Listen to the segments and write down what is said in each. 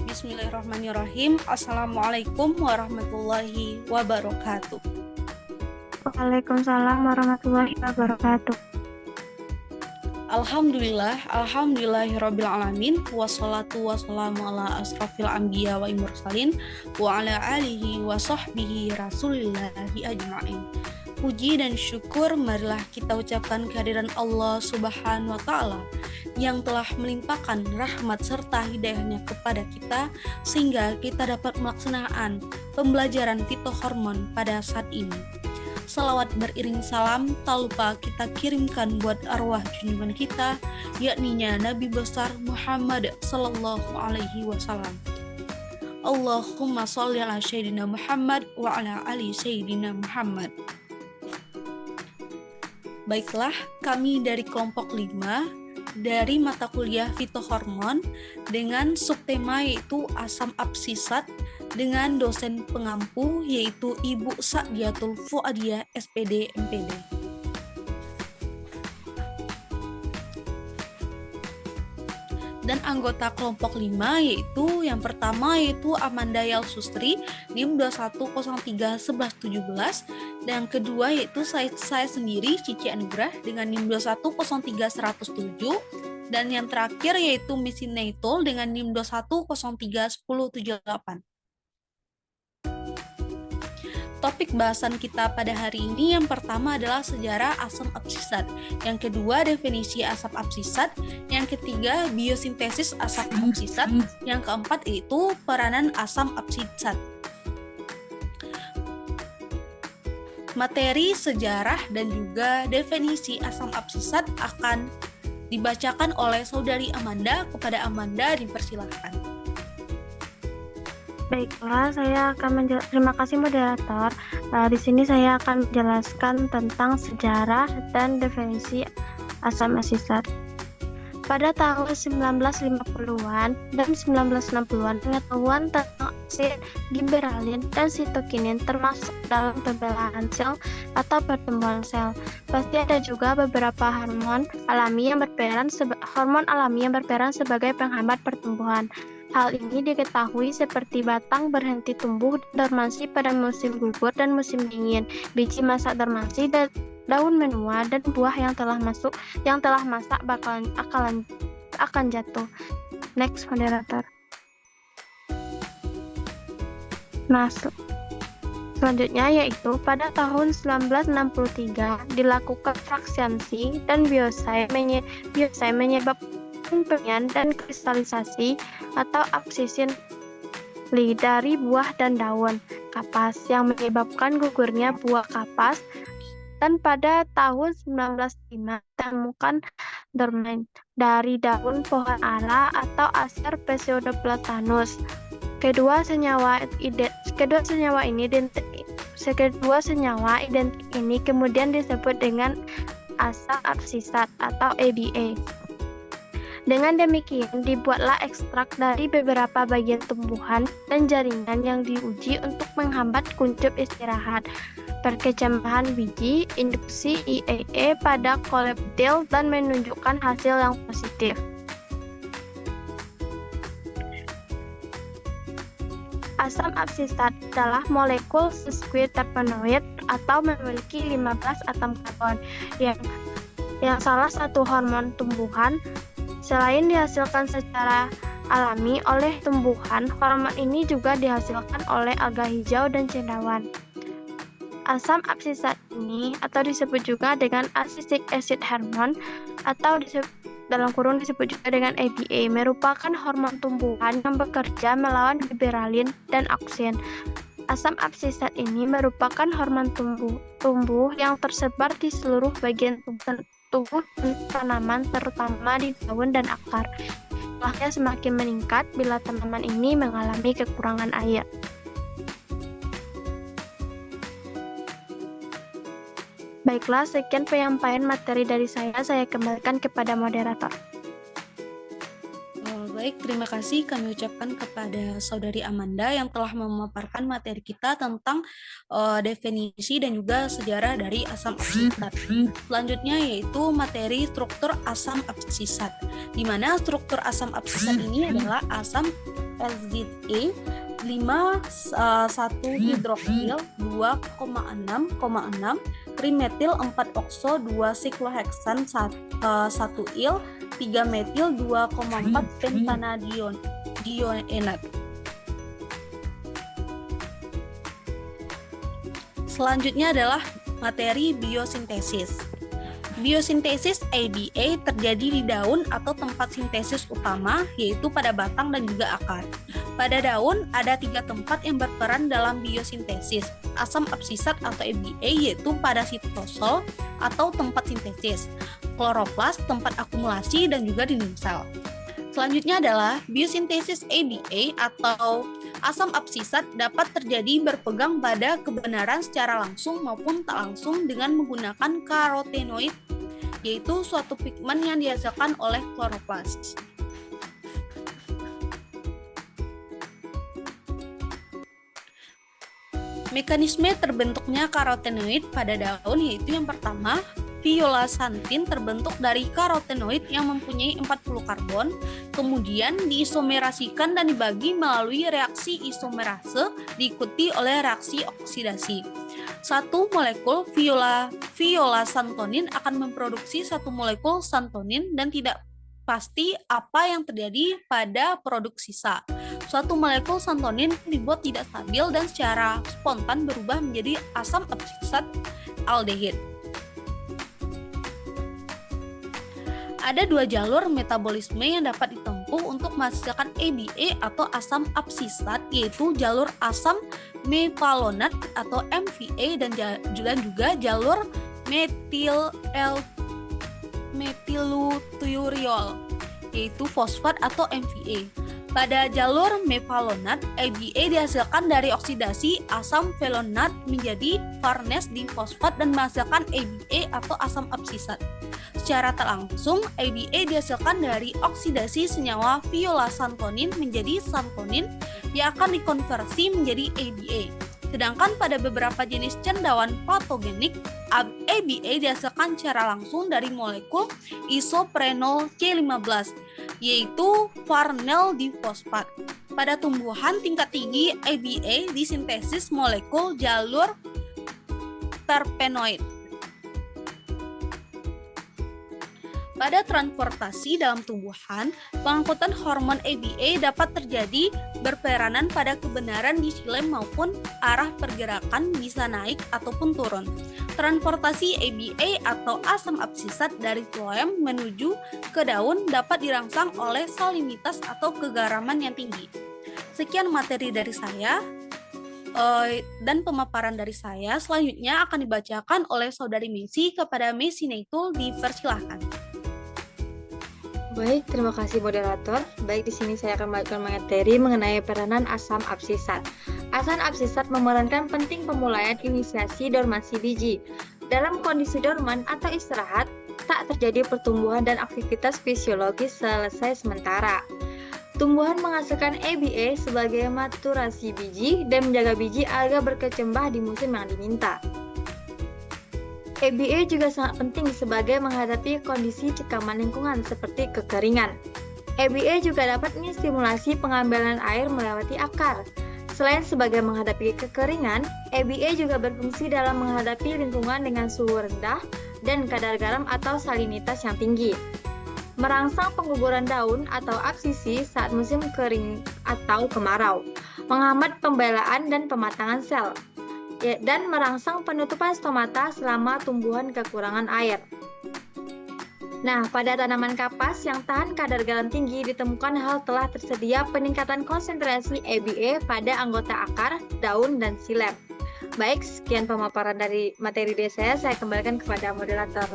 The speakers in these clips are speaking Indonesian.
Bismillahirrahmanirrahim. Assalamualaikum warahmatullahi wabarakatuh. Waalaikumsalam warahmatullahi wabarakatuh. Alhamdulillahirabbil alamin. Wassalatu wassalamu ala asrofil anbiya wa mursalin wa ala alihi wa sahbihi rasulillahi ajma'in. Puji dan syukur marilah kita ucapkan kehadiran Allah Subhanahu wa Ta'ala yang telah melimpahkan rahmat serta hidayahnya kepada kita sehingga kita dapat melaksanakan pembelajaran fitohormon pada saat ini. Salawat beriring salam tak lupa kita kirimkan buat arwah junjungan kita, yakninya Nabi besar Muhammad sallallahu alaihi wasallam. Allahumma sholli ala sayyidina Muhammad wa ala ali sayyidina Muhammad. Baiklah, kami dari kelompok 5 dari mata kuliah fitohormon dengan subtema yaitu asam absisat dengan dosen pengampu yaitu Ibu Sa'diatul Fuadiyah SPD MPD. Dan anggota kelompok 5 yaitu yang pertama yaitu Amanda Yalsustri NIM 21031117 dan yang kedua yaitu saya sendiri Cici Anugrah dengan NIM 2103107 dan yang terakhir yaitu Missy Neitul dengan NIM 2103178. Topik bahasan kita pada hari ini yang pertama adalah sejarah asam absisat, yang kedua definisi asam absisat, yang ketiga biosintesis asam absisat, yang keempat yaitu peranan asam absisat. Materi sejarah dan juga definisi asam absisat akan dibacakan oleh saudari Amanda. Kepada Amanda dipersilahkan. Baiklah, terima kasih moderator. Di sini saya akan menjelaskan tentang sejarah dan definisi asam absisat. Pada tahun 1950-an dan 1960-an, pengetahuan tentang oksid, giberalin, dan sitokinin termasuk dalam pembelaan sel atau pertumbuhan sel. Pasti ada juga beberapa hormon alami yang berperan sebagai penghambat pertumbuhan. Hal ini diketahui seperti batang berhenti tumbuh dormansi pada musim gugur dan musim dingin, biji masak dormansi, daun menua, dan buah yang telah masak akan jatuh. Next, moderator. Nah, selanjutnya yaitu pada tahun 1963 dilakukan fraksiasi dan biosai menyebabkan pemilihan dan kristalisasi atau absisin dari buah dan daun kapas yang menyebabkan gugurnya buah kapas, dan pada tahun 1905 ditemukan dorman dari daun pohon ara atau Acer pseudoplatanus. Kedua senyawa identik ini kemudian disebut dengan asam absisat atau ABA. Dengan demikian, dibuatlah ekstrak dari beberapa bagian tumbuhan dan jaringan yang diuji untuk menghambat kuncup istirahat, perkecambahan biji, induksi IAE pada koleptil, dan menunjukkan hasil yang positif. Asam absisat adalah molekul sesquit terpenoid atau memiliki 15 atom karbon yang salah satu hormon tumbuhan. Selain dihasilkan secara alami oleh tumbuhan, hormon ini juga dihasilkan oleh alga hijau dan cendawan. Asam absisat ini atau disebut juga dengan acetic acid hormone atau disebut juga dengan ABA, merupakan hormon tumbuhan yang bekerja melawan giberalin dan auksin. Asam absisat ini merupakan hormon tumbuh yang tersebar di seluruh bagian tubuh tanaman, terutama di daun dan akar. Jumlahnya semakin meningkat bila tanaman ini mengalami kekurangan air. Baiklah, sekian penyampaian materi dari saya kembalikan kepada moderator. Baik, terima kasih kami ucapkan kepada saudari Amanda yang telah memaparkan materi kita tentang definisi dan juga sejarah dari asam absisat. Selanjutnya yaitu materi struktur asam absisat, di mana struktur asam absisat ini adalah asam SZE 1 hidroksil 2,6,6 trimetil 4 okso 2 sikloheksan 1 il 3 metil 2,4 pentanadionat. Selanjutnya adalah materi biosintesis. Biosintesis ABA terjadi di daun atau tempat sintesis utama, yaitu pada batang dan juga akar. Pada daun, ada 3 tempat yang berperan dalam biosintesis. Asam absisat atau ABA, yaitu pada sitosol atau tempat sintesis, kloroplas, tempat akumulasi, dan juga dinding sel. Selanjutnya adalah biosintesis ABA atau asam absisat dapat terjadi berpegang pada kebenaran secara langsung maupun tak langsung dengan menggunakan karotenoid, yaitu suatu pigmen yang dihasilkan oleh kloroplas. Mekanisme terbentuknya karotenoid pada daun yaitu yang pertama, violasantin terbentuk dari karotenoid yang mempunyai 40 karbon, kemudian diisomerasikan dan dibagi melalui reaksi isomerase diikuti oleh reaksi oksidasi. Satu molekul violasantonin akan memproduksi satu molekul santonin dan tidak pasti apa yang terjadi pada produk sisa. Suatu molekul santonin dibuat tidak stabil dan secara spontan berubah menjadi asam absisat aldehid. Ada 2 jalur metabolisme yang dapat ditempuh untuk menghasilkan ABA atau asam absisat, yaitu jalur asam mepalonat atau MVA dan juga jalur metylbutyrol, yaitu fosfat atau MVA. Pada jalur mepalonat, ABA dihasilkan dari oksidasi asam felonat menjadi varnes di fosfat dan menghasilkan ABA atau asam absisat. Secara tak langsung, ABA dihasilkan dari oksidasi senyawa violasantonin menjadi santonin yang akan dikonversi menjadi ABA. Sedangkan pada beberapa jenis cendawan patogenik, ABA dihasilkan secara langsung dari molekul isoprenol C15, yaitu varnyl difosfat. Pada tumbuhan tingkat tinggi, ABA disintesis molekul jalur terpenoid. Pada transportasi dalam tumbuhan, pengangkutan hormon ABA dapat terjadi berperanan pada kebenaran di xilem maupun arah pergerakan bisa naik ataupun turun. Transportasi ABA atau asam absisat dari floem menuju ke daun dapat dirangsang oleh salinitas atau kegaraman yang tinggi. Sekian materi dari saya dan pemaparan dari saya. Selanjutnya akan dibacakan oleh Saudari Messi kepada Messi Naitul, dipersilahkan. Baik, terima kasih moderator. Baik, di sini saya akan membagikan materi mengenai peranan asam absisat. Asam absisat memerankan penting pemulaian inisiasi dormansi biji. Dalam kondisi dorman atau istirahat, tak terjadi pertumbuhan dan aktivitas fisiologis selesai sementara. Tumbuhan menghasilkan ABA sebagai maturasi biji dan menjaga biji agar berkecambah di musim yang diminta. ABA juga sangat penting sebagai menghadapi kondisi cekaman lingkungan seperti kekeringan. ABA juga dapat menstimulasi pengambilan air melewati akar. Selain sebagai menghadapi kekeringan, ABA juga berfungsi dalam menghadapi lingkungan dengan suhu rendah dan kadar garam atau salinitas yang tinggi. Merangsang pengguguran daun atau absisi saat musim kering atau kemarau, menghambat pembelaan dan pematangan sel, dan merangsang penutupan stomata selama tumbuhan kekurangan air. Nah, pada tanaman kapas yang tahan kadar garam tinggi ditemukan hal telah tersedia peningkatan konsentrasi ABA pada anggota akar, daun, dan xilem. Baik, sekian pemaparan dari materi saya kembalikan kepada moderator.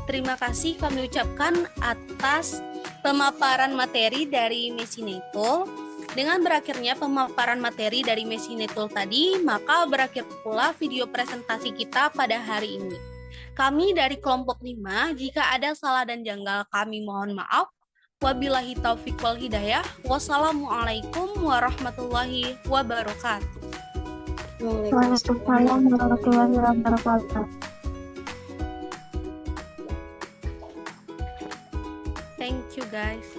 Terima kasih kami ucapkan atas pemaparan materi dari Messi Naitul. Dengan berakhirnya pemaparan materi dari Messi Naitul tadi, maka berakhir pula video presentasi kita pada hari ini. Kami dari kelompok 5, jika ada salah dan janggal kami mohon maaf. Wabillahi taufiq wal hidayah. Wassalamualaikum warahmatullahi wabarakatuh. Waalaikumsalam warahmatullahi wabarakatuh. Thank you guys.